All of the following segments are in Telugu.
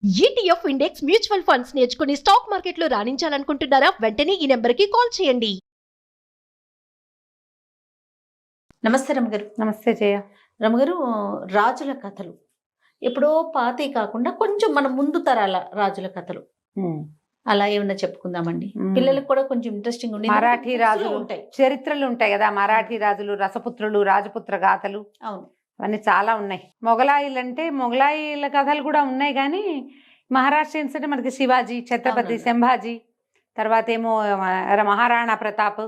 ETF ఇండెక్స్ మ్యూచువల్ ఫండ్స్ నేర్చుకుని స్టాక్ మార్కెట్లో రాణించాలనుకుంటున్నారా? వెంటనే ఈ నెంబర్కి కాల్ చేయండి. నమస్తే రమగారు. నమస్తే జయ. రమగారు, రాజుల కథలు ఎప్పుడో పాతే కాకుండా కొంచెం మన ముందు తరాల రాజుల కథలు అలా ఏమన్నా చెప్పుకుందామండి. పిల్లలకు కూడా కొంచెం ఇంట్రెస్టింగ్ ఉండి మరాఠీ రాజులు ఉంటాయి, చరిత్రలు ఉంటాయి కదా, మరాఠీ రాజులు, రసపుత్రులు, రాజపుత్ర గాథలు, అవును, అవన్నీ చాలా ఉన్నాయి. మొగలాయిలు అంటే మొగలాయిల కథలు కూడా ఉన్నాయి, కానీ మహారాష్ట్రియన్స్ అంటే మనకి శివాజీ, ఛత్రపతి సంభాజీ, తర్వాత ఏమో మహారాణా ప్రతాప్,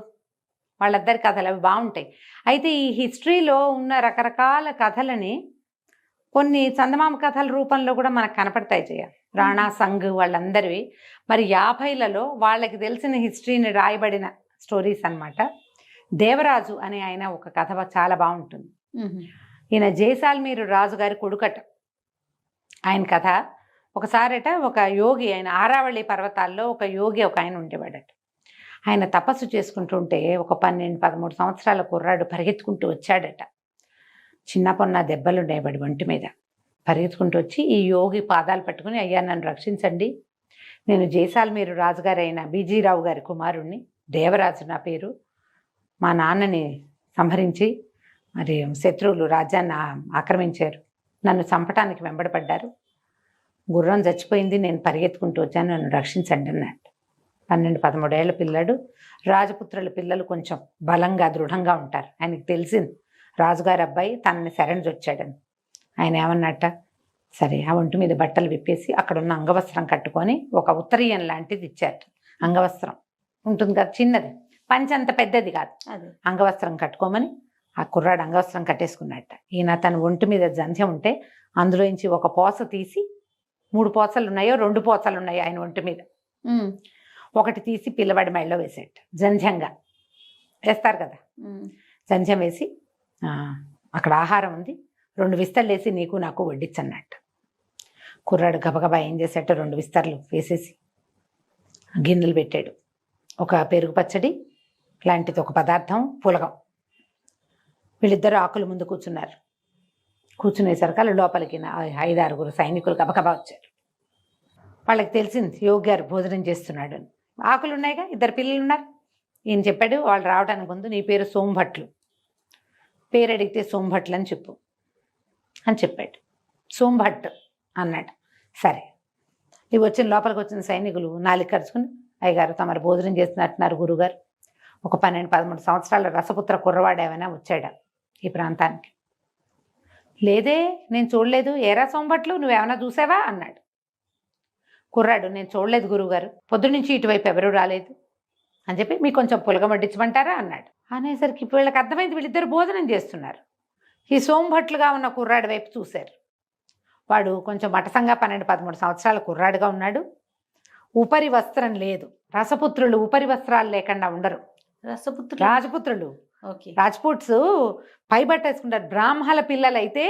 వాళ్ళిద్దరి కథలు అవి బాగుంటాయి. అయితే ఈ హిస్టరీలో ఉన్న రకరకాల కథలని కొన్ని చందమామ కథల రూపంలో కూడా మనకు కనపడతాయి జయ. రాణా సంఘ్ వాళ్ళందరివి మరి 50లలో వాళ్ళకి తెలిసిన హిస్టరీని రాయబడిన స్టోరీస్ అన్నమాట. దేవరాజు అనే ఆయన ఒక కథ చాలా బాగుంటుంది. ఈయన జైసాల్మీరు రాజుగారి కొడుకట. ఆయన కథ ఒకసారట ఒక యోగి, ఆయన ఆరావళి పర్వతాల్లో ఒక యోగి ఒక ఆయన ఉండేవాడట. ఆయన తపస్సు చేసుకుంటుంటే ఒక 12-13 సంవత్సరాల కుర్రాడు పరిగెత్తుకుంటూ వచ్చాడట. చిన్న పొన్న దెబ్బలు ఉండేవాడు ఒంటి మీద. పరిగెత్తుకుంటూ వచ్చి ఈ యోగి పాదాలు పట్టుకుని, అయ్యా నన్ను రక్షించండి, నేను జైసాల్మీరు రాజుగారు అయిన బీజీరావు గారి కుమారుణ్ణి, దేవరాజు నా పేరు, మా నాన్నని సంహరించి మరి శత్రువులు రాజ్యాన్ని ఆక్రమించారు, నన్ను చంపటానికి వెంబడపడ్డారు, గుర్రం చచ్చిపోయింది, నేను పరిగెత్తుకుంటూ వచ్చాను, నన్ను రక్షించండి అన్నాడు. 12-13 ఏళ్ల పిల్లాడు. రాజపుత్రుల పిల్లలు కొంచెం బలంగా దృఢంగా ఉంటారు. ఆయనకి తెలిసింది రాజుగారి అబ్బాయి తనని శరణొచ్చాడని. ఆయన ఏమన్నట్ట, సరే ఆ ఒంటి మీద బట్టలు విప్పేసి అక్కడున్న అంగవస్త్రం కట్టుకొని ఒక ఉత్తరీయం లాంటిది ఇచ్చారు. అంగవస్త్రం ఉంటుంది కదా, చిన్నది, పంచ అంత పెద్దది కాదు, అంగవస్త్రం కట్టుకోమని ఆ కుర్రాడు అంగవస్త్రం కట్టేసుకున్నట్ట. ఈయన తన ఒంటి మీద జంధ్యం ఉంటే అందులోంచి ఒక పోస తీసి, 3 పోసలు ఉన్నాయో 2 పోసలు ఉన్నాయో ఆయన ఒంటి మీద, ఒకటి తీసి పిల్లవాడి మెడలో వేసేట. జంధ్యంగా వేస్తారు కదా, జంధ్యం వేసి అక్కడ ఆహారం ఉంది, 2 విస్తర్లు వేసి నీకు నాకు వడ్డించన్నట్టు. కుర్రాడు గబగబా ఏం చేసేట, 2 విస్తర్లు వేసేసి గిన్నెలు పెట్టాడు. ఒక పెరుగు పచ్చడి లాంటిది ఒక పదార్థం, పులగం. వీళ్ళిద్దరూ ఆకుల ముందు కూర్చున్నారు. కూర్చునేసరికి లోపలికి 5-6 సైనికులు గబగబా వచ్చారు. వాళ్ళకి తెలిసింది యోగి గారు భోజనం చేస్తున్నాడు అని. ఆకులు ఉన్నాయిగా, 2 పిల్లలు ఉన్నారు. ఈయన చెప్పాడు, వాళ్ళు రావడానికి ముందు నీ పేరు సోంభట్లు, పేరు అడిగితే సోంభట్లు అని చెప్పు అని చెప్పాడు. సోంభట్ అన్నాడు. సరే, ఇవి లోపలికి వచ్చిన సైనికులు నాలుగు ఖర్చుకుని, అయ్యగారు తమరు భోజనం చేస్తున్నట్టున్నారు గురుగారు, ఒక 12-13 సంవత్సరాల రసపుత్ర కుర్రవాడు ఏమైనా వచ్చాడా ఈ ప్రాంతానికి? లేదే, నేను చూడలేదు. ఏరా సోంభట్లు, నువ్వేమైనా చూసావా అన్నాడు. కుర్రాడు, నేను చూడలేదు గురువుగారు, పొద్దునుంచి ఇటువైపు ఎవరూ రాలేదు అని చెప్పి, మీకు కొంచెం పులగం వడ్డించమంటారా అన్నాడు. అనేసరికి వీళ్ళకి అర్థమైంది వీళ్ళిద్దరు భోజనం చేస్తున్నారు. ఈ సోంభట్లుగా ఉన్న కుర్రాడి వైపు చూశారు. వాడు కొంచెం మటసంగా 12-13 సంవత్సరాల కుర్రాడుగా ఉన్నాడు. ఉపరి వస్త్రం లేదు. రసపుత్రులు ఉపరి వస్త్రాలు లేకుండా ఉండరు. రాజపుత్రులు, రాజ్పుట్స్ పైబట్ట వేసుకుంటారు. బ్రాహ్మణ పిల్లలు అయితే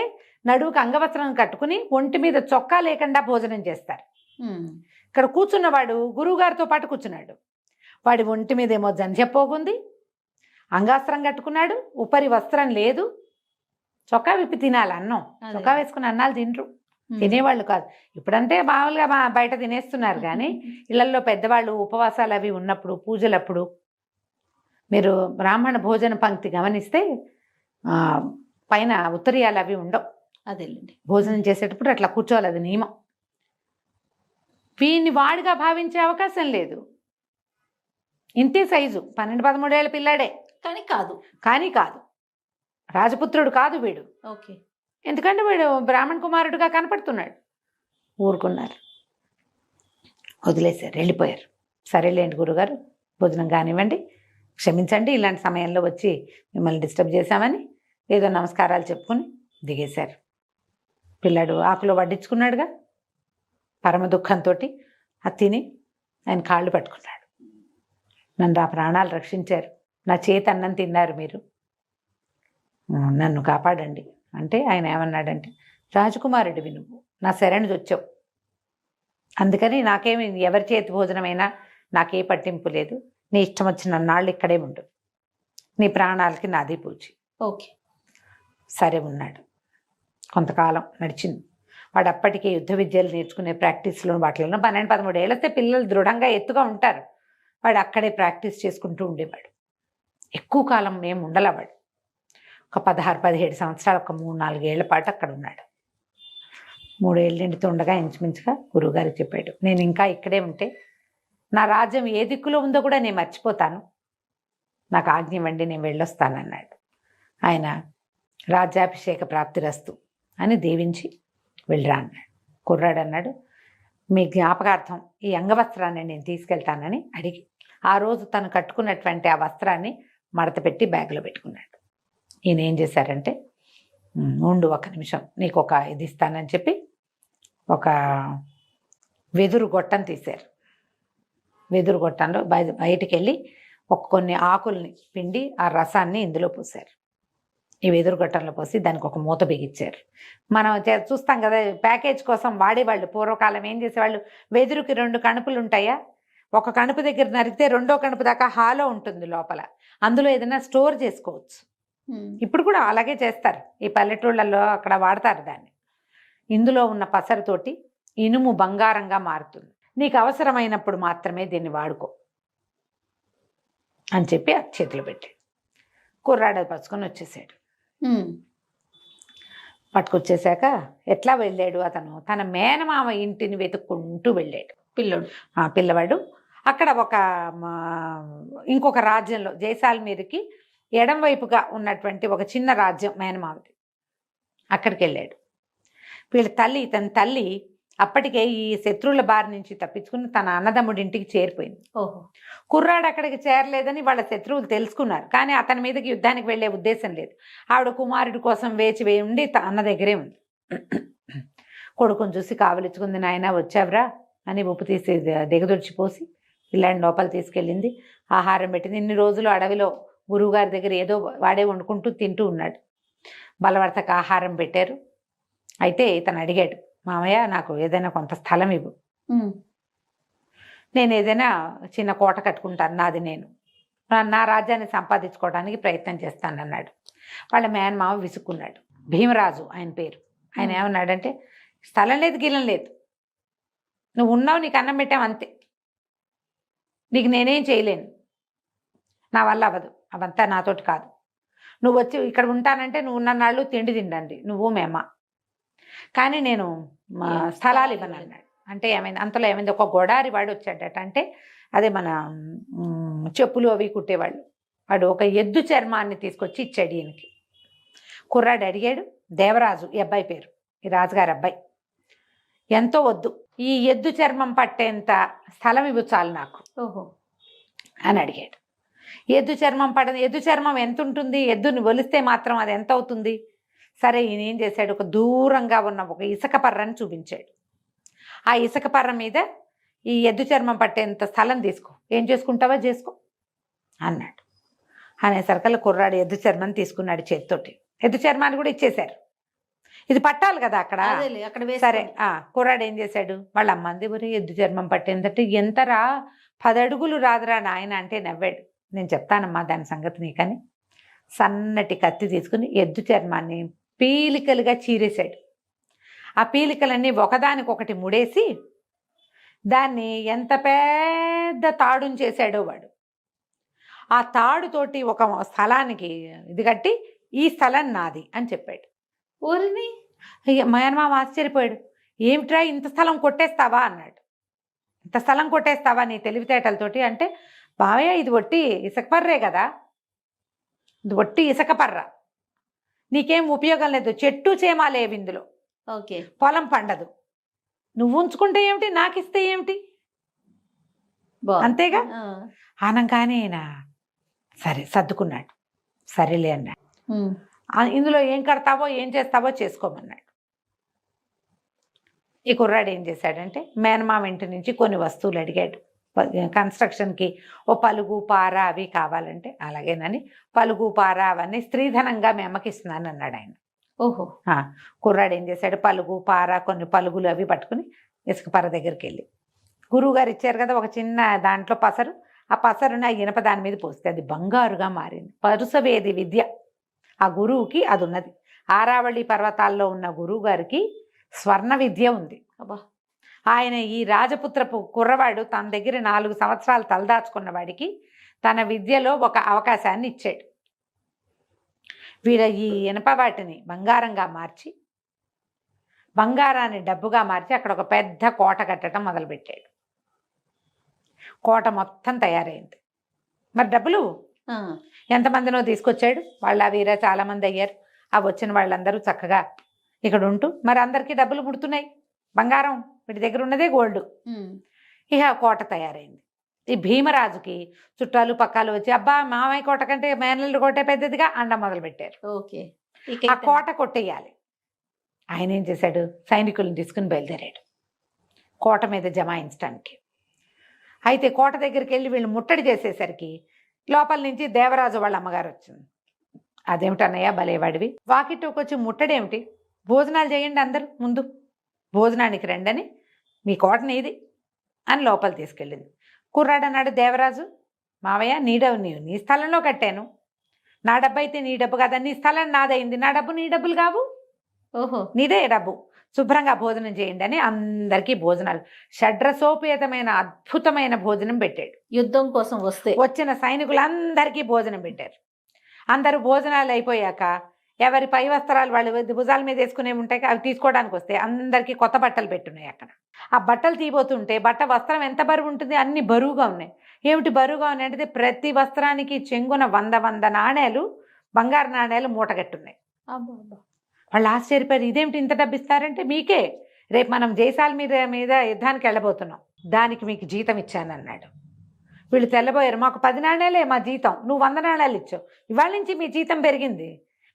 నడువుకు అంగవస్త్రం కట్టుకుని ఒంటి మీద చొక్కా లేకుండా భోజనం చేస్తారు. ఇక్కడ కూర్చున్నవాడు గురువుగారితో పాటు కూర్చున్నాడు. వాడి ఒంటి మీద ఏమో జంధ్యపోగుంది, అంగాస్త్రం కట్టుకున్నాడు, ఉపరి వస్త్రం లేదు, చొక్కా విప్పి తినాలి అన్నం. చొక్కా వేసుకుని అన్నాలు తినరు, తినేవాళ్ళు కాదు. ఇప్పుడంటే మామూలుగా బయట తినేస్తున్నారు, కానీ ఇళ్లలో పెద్దవాళ్ళు ఉపవాసాలు అవి ఉన్నప్పుడు, పూజలప్పుడు మీరు బ్రాహ్మణ భోజన పంక్తి గమనిస్తే పైన ఉత్తరీయాలు అవి ఉండవు. అదేలేండి, భోజనం చేసేటప్పుడు అట్లా కూర్చోవాలి, అది నియమం. వీడిని వాడిగా భావించే అవకాశం లేదు. ఇంతే సైజు, 12-13 ఏళ్ళ పిల్లాడే, కానీ కాదు రాజపుత్రుడు కాదు వీడు. ఓకే, ఎందుకంటే వీడు బ్రాహ్మణ కుమారుడుగా కనపడుతున్నాడు. ఊరుకున్నారు, వదిలేశారు, వెళ్ళిపోయారు. సరేలేండి గురుగారు, భోజనం కానివ్వండి, క్షమించండి ఇలాంటి సమయంలో వచ్చి మిమ్మల్ని డిస్టర్బ్ చేశామని ఏదో నమస్కారాలు చెప్పుకుని దిగేశారు. పిల్లాడు ఆకులో వడ్డించుకున్నాడుగా, పరమ దుఃఖంతో అది తిని ఆయన కాళ్ళు పట్టుకున్నాడు. నన్ను ఆ ప్రాణాలు రక్షించారు, నా చేతి అన్నం తిన్నారు మీరు, నన్ను కాపాడండి అంటే ఆయన ఏమన్నాడంటే, రాజకుమారుడివి నువ్వు, నా శరణు వచ్చావు, అందుకని నాకేమి ఎవరి చేతి భోజనమైనా నాకే పట్టింపు లేదు, నీ ఇష్టం వచ్చిన నాళ్ళు ఇక్కడే ఉండు, నీ ప్రాణాలకి నాది పూచి. ఓకే, సరే ఉన్నాడు. కొంతకాలం నడిచింది. వాడు అప్పటికే యుద్ధ విద్యలు నేర్చుకునే ప్రాక్టీస్లో వాటిలో 12-13 ఏళ్ళతే పిల్లలు దృఢంగా ఎత్తుగా ఉంటారు. వాడు అక్కడే ప్రాక్టీస్ చేసుకుంటూ ఉండేవాడు. ఎక్కువ కాలం మేము ఉండలేవాడు. ఒక 16-17 సంవత్సరాలు, ఒక 3-4 ఏళ్ల పాటు అక్కడ ఉన్నాడు. 3 ఏళ్ళు నిండుతుండగా ఇంచుమించుగా గురువుగారికి చెప్పాడు, నేను ఇంకా ఇక్కడే ఉంటే నా రాజ్యం ఏ దిక్కులో ఉందో కూడా నేను మర్చిపోతాను, నాకు ఆజ్ఞ ఇవ్వండి, నేను వెళ్ళొస్తానన్నాడు. ఆయన రాజ్యాభిషేక ప్రాప్తిరస్తు అని దీవించి వెళ్ళరా అన్నాడు. కుర్రాడు అన్నాడు, మీ జ్ఞాపకార్థం ఈ అంగవస్త్రాన్ని నేను తీసుకెళ్తానని అడిగి ఆ రోజు తను కట్టుకున్నటువంటి ఆ వస్త్రాన్ని మడత పెట్టి బ్యాగ్లో పెట్టుకున్నాడు. ఈయన ఏం చేశారంటే, ఉండు 1 నిమిషం నీకు ఒక ఇది ఇస్తానని చెప్పి ఒక వెదురు గొట్టం తీశారు. వెదురు గొట్టంలో బయటికి వెళ్ళి కొన్ని ఆకుల్ని పిండి ఆ రసాన్ని ఇందులో పోసారు. ఈ వెదురు గొట్టంలో పోసి దానికి ఒక మూత బిగించారు. మనం చూస్తాం కదా ప్యాకేజ్ కోసం వాడేవాళ్ళు. పూర్వకాలం ఏం చేసేవాళ్ళు, వెదురుకి 2 కణుపులు ఉంటాయా, ఒక కణుపు దగ్గర నరికితే 2వ కణుపు దాకా హాలో ఉంటుంది లోపల, అందులో ఏదైనా స్టోర్ చేసుకోవచ్చు. ఇప్పుడు కూడా అలాగే చేస్తారు, ఈ పల్లెటూళ్ళల్లో అక్కడ వాడతారు దాన్ని. ఇందులో ఉన్న పసరుతోటి ఇనుము బంగారంగా మారుతుంది, నీకు అవసరమైనప్పుడు మాత్రమే దీన్ని వాడుకో అని చెప్పి ఆ చేతిలో పెట్టాడు. కుర్రాడు పచ్చుకొని వచ్చేసాడు. పట్టుకొచ్చేసాక ఎట్లా వెళ్ళాడు అతను, తన మేనమామ ఇంటిని వెతుక్కుంటూ వెళ్ళాడు పిల్లవాడు. అక్కడ ఇంకొక రాజ్యంలో జైసాల్మీర్కి ఎడం వైపుగా ఉన్నటువంటి ఒక చిన్న రాజ్యం మేనమామది, అక్కడికి వెళ్ళాడు. తన తల్లి అప్పటికే ఈ శత్రువుల బారి నుంచి తప్పించుకుని తన అన్నదమ్ముడి ఇంటికి చేరిపోయింది. కుర్రాడు అక్కడికి చేరలేదని వాళ్ళ శత్రువులు తెలుసుకున్నారు, కానీ అతని మీదకి యుద్ధానికి వెళ్ళే ఉద్దేశం లేదు. ఆవిడ కుమారుడి కోసం వేచి ఉండి అన్న దగ్గరే ఉంది. కొడుకుని చూసి కావలించుకుంది, నాయన వచ్చావురా అని ఉప్పు తీసి దిగదొడిచిపోసి పిల్లాడిని లోపల తీసుకెళ్ళింది. ఆహారం పెట్టింది. ఇన్ని రోజులు అడవిలో గురువుగారి దగ్గర ఏదో వాడే వండుకుంటూ తింటూ ఉన్నాడు. బలవర్తక ఆహారం పెట్టారు. అయితే ఇతను అడిగాడు, మామయ్య నాకు ఏదైనా కొంత స్థలం ఇవ్వు, నేను ఏదైనా చిన్న కోట కట్టుకుంటాను, నాది నేను నా రాజ్యాన్ని సంపాదించుకోవడానికి ప్రయత్నం చేస్తానన్నాడు. వాళ్ళ మేనమామ విసుక్కున్నాడు. భీమరాజు ఆయన పేరు. ఆయన ఏమన్నాడంటే, స్థలం లేదు గీలం లేదు, నువ్వు ఉన్నావు, నీకు అన్నం పెట్టావు అంతే, నీకు నేనేం చేయలేను, నా వల్ల అవ్వదు, అవంతా నాతోటి కాదు, నువ్వు వచ్చి ఇక్కడ ఉంటానంటే నువ్వు ఉన్ననాళ్ళు తిండి తిండండి నువ్వు మేమ, కానీ నేను స్థలాలు ఇవ్వను అన్నాడు. అంటే ఏమైంది, అంతలో ఏమైంది, ఒక గొడారి వాడు వచ్చాడట. అంటే అదే మన చెప్పులు అవి కుట్టేవాళ్ళు, వాడు ఒక ఎద్దు చర్మాన్ని తీసుకొచ్చి ఇచ్చాడు ఈయనకి. కుర్రాడు అడిగాడు, దేవరాజు ఈ అబ్బాయి పేరు, ఈ రాజుగారి అబ్బాయి, ఎంతో వద్దు, ఈ ఎద్దు చర్మం పట్టేంత స్థలం ఇవ్వు చాలు నాకు అని అడిగాడు. ఎద్దు చర్మం ఎంత ఉంటుంది, ఎద్దుని ఒలిస్తే మాత్రం అది ఎంత అవుతుంది? సరే ఈయన ఏం చేశాడు, ఒక దూరంగా ఉన్న ఒక ఇసుక పర్రని చూపించాడు. ఆ ఇసుక పర్ర మీద ఈ ఎద్దు చర్మం పట్టేంత స్థలం తీసుకో, ఏం చేసుకుంటావో చేసుకో అన్నాడు. అనేసరికల్లా కుర్రాడు ఎద్దు చర్మం తీసుకున్నాడు చేతితోటి. ఎద్దు చర్మాన్ని కూడా ఇచ్చేశారు, ఇది పట్టాలి కదా అక్కడ. సరే కుర్రాడు ఏం చేశాడు, వాళ్ళ అమ్మంది ఎద్దు చర్మం పట్టేందంటే ఎంతరా, 10 అడుగులు రాదురా నాయన అంటే నవ్వాడు. నేను చెప్తానమ్మా దాని సంగతి నీకని సన్నటి కత్తి తీసుకుని ఎద్దు చర్మాన్ని పీలికలుగా చీరేశాడు. ఆ పీలికలన్నీ ఒకదానికొకటి ముడేసి దాన్ని ఎంత పెద్ద తాడుని చేశాడో వాడు. ఆ తాడుతోటి ఒక స్థలానికి ఇది కట్టి ఈ స్థలం నాది అని చెప్పాడు. ఊరిని మేనమామ ఆశ్చర్యపోయాడు. ఏమిట్రా ఇంత స్థలం కొట్టేస్తావా అన్నాడు. ఇంత స్థలం కొట్టేస్తావా నీ తెలివితేటలతోటి అంటే, బావయ్య ఇది ఒట్టి ఇసుక పర్రే కదా, ఇది ఒట్టి ఇసుక పర్ర, నీకేం ఉపయోగం లేదు, చెట్టు చేమాలేవి ఇందులో, పొలం పండదు, నువ్వు ఉంచుకుంటే ఏమిటి, నాకు ఇస్తే ఏమిటి, అంతేగా ఆనంగానే సరే సర్దుకున్నాడు. సరేలే అన్నాడు. ఇందులో ఏం కడతావో ఏం చేస్తావో చేసుకోమన్నాడు. ఈ కుర్రాడు ఏం చేశాడంటే, మేనమామ ఇంటి నుంచి కొన్ని వస్తువులు అడిగాడు. కన్స్ట్రక్షన్కి ఓ పలుగు పార అవి కావాలంటే, అలాగేనని పలుగు పార అవన్నీ స్త్రీధనంగా మీ అమ్మకి ఇస్తున్నాను అన్నాడు ఆయన. కుర్రాడు ఏం చేశాడు, పలుగు పార కొన్ని పలుగులు అవి పట్టుకుని ఇసుక పర్ర దగ్గరికి వెళ్ళి, గురువుగారు ఇచ్చారు కదా ఒక చిన్న దాంట్లో పసరు, ఆ పసరుని ఆ ఇనప దాని మీద పోస్తే అది బంగారుగా మారింది. పరుసవేది విద్య ఆ గురువుకి అది ఉన్నది. ఆరావళి పర్వతాల్లో ఉన్న గురువు గారికి స్వర్ణ విద్య ఉంది. అబ్బా. ఆయన ఈ రాజపుత్రపు కుర్రవాడు తన దగ్గర 4 సంవత్సరాలు తలదాచుకున్న వాడికి తన విద్యలో ఒక అవకాశాన్ని ఇచ్చాడు. వీళ్ళ ఈ ఇనప వాటిని బంగారంగా మార్చి, బంగారాన్ని డబ్బుగా మార్చి అక్కడ ఒక పెద్ద కోట కట్టడం మొదలుపెట్టాడు. కోట మొత్తం తయారైంది. మరి డబ్బులు ఎంతమందినో తీసుకొచ్చాడు. వాళ్ళ వీర చాలామంది అయ్యారు. ఆ వచ్చిన వాళ్ళందరూ చక్కగా ఇక్కడ ఉంటూ మరి అందరికీ డబ్బులు ముడుతున్నాయి. బంగారం వీటి దగ్గర ఉన్నదే గోల్డ్. ఇక కోట తయారైంది. ఈ భీమరాజుకి చుట్టాలు పక్కాలు వచ్చి అబ్బా మామయ్య కోట కంటే మేనల్లుడి కోటే పెద్దదిగా అండ మొదలు పెట్టారు. ఓకే. ఆ కోట కొట్టేయాలి. ఆయన ఏం చేశాడు, సైనికులను తీసుకుని బయలుదేరాడు కోట మీద జమాయించడానికి. అయితే కోట దగ్గరికి వెళ్ళి వీళ్ళు ముట్టడి చేసేసరికి లోపల నుంచి దేవరాజు వాళ్ళ అమ్మగారు వచ్చింది. అదేమిటన్నయ్య భలేవాడివి, వాకిట్లోకి వచ్చి ముట్టడేమిటి, భోజనాలు చేయండి అందరూ, ముందు భోజనానికి రండని, మీ కోట నీది అని లోపల తీసుకెళ్ళింది. కుర్రాడు అన్నాడు దేవరాజు, మావయ్య నీ స్థలంలో కట్టాను, నా డబ్బు అయితే నీ డబ్బు కాదా, నీ స్థలం నాదైంది, నా డబ్బు నీ డబ్బులు కావు, ఓహో నీదే డబ్బు, శుభ్రంగా భోజనం చేయండి అని అందరికీ భోజనాలు, షడ్రసోపేతమైన అద్భుతమైన భోజనం పెట్టాడు. యుద్ధం కోసం వచ్చిన సైనికులందరికీ భోజనం పెట్టారు. అందరూ భోజనాలు అయిపోయాక ఎవరి పై వస్త్రాలు వాళ్ళు భుజాల మీద వేసుకునే ఉంటాయి, అవి తీసుకోవడానికి వస్తే అందరికీ కొత్త బట్టలు పెట్టున్నాయి. అక్కడ ఆ బట్టలు తీయబోతుంటే వస్త్రం ఎంత బరువు ఉంటుంది, అన్ని బరువుగా ఉన్నాయి. ఏమిటి బరువుగా ఉన్నాయి అంటే ప్రతి వస్త్రానికి చెంగున 100 నాణేలు, బంగారు నాణేలు మూటగట్టున్నాయి. వాళ్ళు ఆశ్చర్యపోయారు, ఇదేమిటి ఇంత డబ్బు ఇస్తారంటే, మీకే రేపు మనం జైసాల్మీర్ మీద యుద్ధానికి వెళ్ళబోతున్నాం, దానికి మీకు జీతం ఇచ్చానన్నాడు. వీళ్ళు తెల్లబోయారు, మాకు 10 నాణేలే మా జీతం, నువ్వు 100 నాణేలు ఇచ్చావు, ఇవాళ నుంచి మీ జీతం పెరిగింది,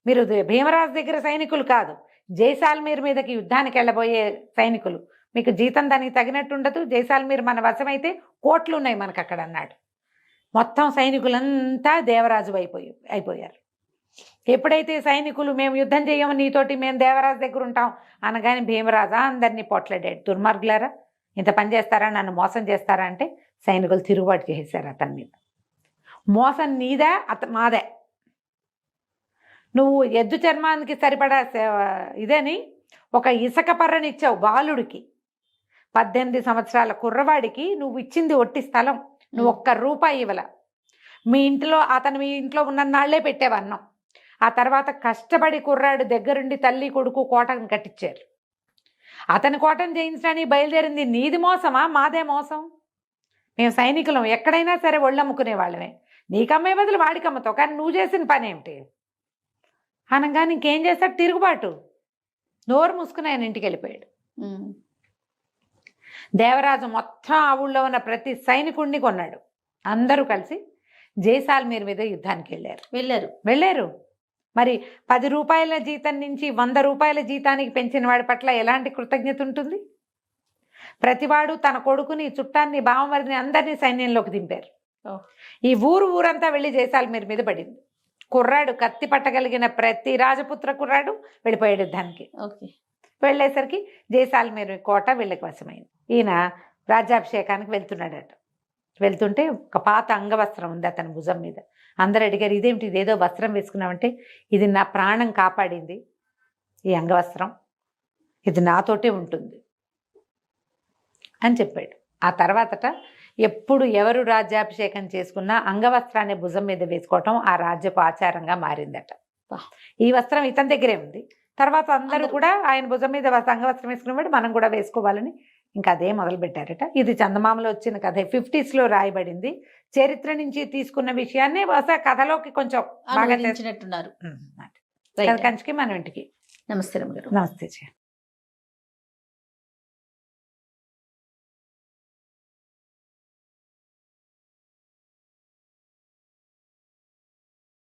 మీరు భీమరాజు దగ్గర సైనికులు కాదు, జైసాల్మీర్ మీదకి యుద్ధానికి వెళ్ళబోయే సైనికులు, మీకు జీతం దానికి తగినట్టు ఉండదు, జైసాల్మీర్ మన వశమైతే కోట్లు ఉన్నాయి మనకు అక్కడ అన్నాడు. మొత్తం సైనికులంతా దేవరాజు అయిపోయారు. ఎప్పుడైతే సైనికులు మేము యుద్ధం చేయము నీతోటి, మేము దేవరాజు దగ్గర ఉంటాం అనగానే భీమరాజా అందరినీ పొట్లాడాడు, దుర్మార్గులారా ఇంత పని చేస్తారా, నన్ను మోసం చేస్తారా అంటే సైనికులు తిరుగుబాటు చేశారు అతని మీద. మోసం నీదా మాదే, నువ్వు ఎద్దు చర్మానికి సరిపడా ఇదని ఒక ఇసుక పర్రనిచ్చావు బాలుడికి, 18 సంవత్సరాల కుర్రవాడికి నువ్వు ఇచ్చింది ఒట్టి స్థలం, నువ్వు ₹1 ఇవ్వల. మీ ఇంట్లో ఉన్న నాళ్లే పెట్టేవన్నాం. ఆ తర్వాత కష్టపడి కుర్రాడు దగ్గరుండి తల్లి కొడుకు కోటను కట్టించారు. అతని కోటను చేయించడానికి బయలుదేరింది నీది మోసమా మాదే మోసం? మేము సైనికులం ఎక్కడైనా సరే ఒళ్ళమ్ముకునే వాళ్ళమే, నీకమ్మే బదులు వాడికి అమ్ముతావు, కానీ నువ్వు చేసిన పని ఏమిటి అనగానే ఇంకేం చేస్తాడు, తిరుగుబాటు. నోరు మూసుకుని ఆయన ఇంటికి వెళ్ళిపోయాడు. దేవరాజు మొత్తం ఆ ఊళ్ళో ఉన్న ప్రతి సైనికుడిని కొన్నాడు. అందరూ కలిసి జైసాల్మీర్ మీద యుద్ధానికి వెళ్ళారు. మరి ₹10 జీతం నుంచి ₹100 జీతానికి పెంచిన వాడి పట్ల ఎలాంటి కృతజ్ఞత ఉంటుంది? ప్రతివాడు తన కొడుకుని, చుట్టాన్ని, బావమరిని అందరినీ సైన్యంలోకి దింపారు. ఈ ఊరంతా వెళ్ళి జైసాల్మీర్ మీద పడింది. కుర్రాడు కత్తి పట్టగలిగిన ప్రతి రాజపుత్ర కుర్రాడు వెళ్ళిపోయాడు యుద్ధానికి. వెళ్ళేసరికి జైసాల్మీర్ కోట వీళ్ళకి వశమైంది. ఈయన రాజ్యాభిషేకానికి వెళ్తున్నాడట. వెళ్తుంటే ఒక పాత అంగవస్త్రం ఉంది అతని భుజం మీద. అందరు అడిగారు, ఇదేమిటి, ఇదేదో వస్త్రం వేసుకున్నామంటే, ఇది నా ప్రాణం కాపాడింది ఈ అంగవస్త్రం, ఇది నాతోటే ఉంటుంది అని చెప్పాడు. ఆ తర్వాతట ఎప్పుడు ఎవరు రాజ్యాభిషేకం చేసుకున్నా అంగవస్త్రాన్ని భుజం మీద వేసుకోవటం ఆ రాజ్యపు ఆచారంగా మారిందట. ఈ వస్త్రం ఇతని దగ్గరే ఉంది. తర్వాత అందరూ కూడా ఆయన భుజం మీద అంగవస్త్రం వేసుకునేవాడు, మనం కూడా వేసుకోవాలని ఇంకా అదే మొదలు పెట్టారట. ఇది చందమామలో వచ్చిన కథ, 50s రాయబడింది. చరిత్ర నుంచి తీసుకున్న విషయాన్ని కథలోకి కొంచెం బాగా నచ్చినట్టున్నారు. కంచికి మనం ఇంటికి. నమస్తే రమ్మ గారు. నమస్తే.